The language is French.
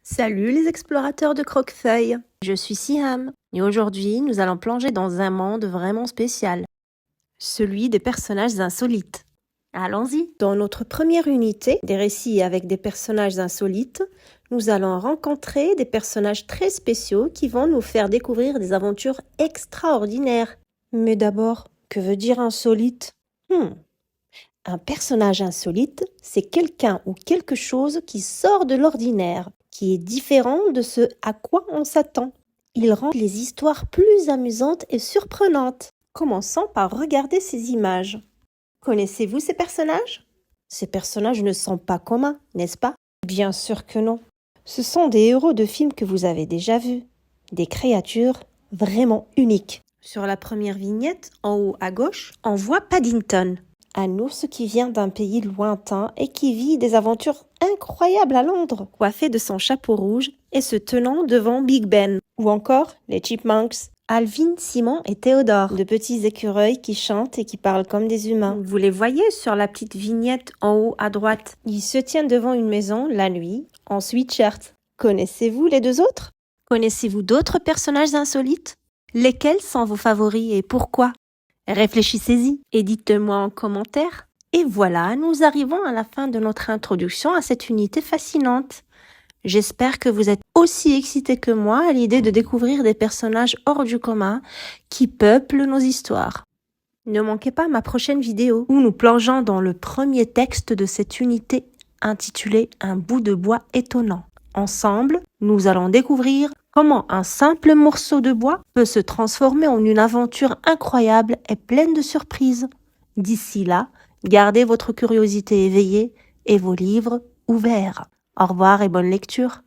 Salut les explorateurs de Croquefeuille, je suis Siham et aujourd'hui nous allons plonger dans un monde vraiment spécial, celui des personnages insolites. Allons-y. Dans notre première unité, des récits avec des personnages insolites, nous allons rencontrer des personnages très spéciaux qui vont nous faire découvrir des aventures extraordinaires. Mais d'abord, que veut dire insolite? Un personnage insolite, c'est quelqu'un ou quelque chose qui sort de l'ordinaire, qui est différent de ce à quoi on s'attend. Il rend les histoires plus amusantes et surprenantes. Commençons par regarder ces images. Connaissez-vous ces personnages? Ces personnages ne sont pas communs, n'est-ce pas? Bien sûr que non. Ce sont des héros de films que vous avez déjà vus. Des créatures vraiment uniques. Sur la première vignette, en haut à gauche, on voit Paddington. Un ours qui vient d'un pays lointain et qui vit des aventures incroyables à Londres, coiffé de son chapeau rouge et se tenant devant Big Ben. Ou encore les Chipmunks, Alvin, Simon et Théodore, de petits écureuils qui chantent et qui parlent comme des humains. Vous les voyez sur la petite vignette en haut à droite. Ils se tiennent devant une maison la nuit, en sweatshirt. Connaissez-vous les deux autres? Connaissez-vous d'autres personnages insolites? Lesquels sont vos favoris et pourquoi? Réfléchissez-y et dites-le-moi en commentaire. Et voilà, nous arrivons à la fin de notre introduction à cette unité fascinante. J'espère que vous êtes aussi excités que moi à l'idée de découvrir des personnages hors du commun qui peuplent nos histoires. Ne manquez pas ma prochaine vidéo où nous plongeons dans le premier texte de cette unité intitulé « Un bout de bois étonnant ». Ensemble, nous allons découvrir comment un simple morceau de bois peut se transformer en une aventure incroyable et pleine de surprises. D'ici là, gardez votre curiosité éveillée et vos livres ouverts. Au revoir et bonne lecture.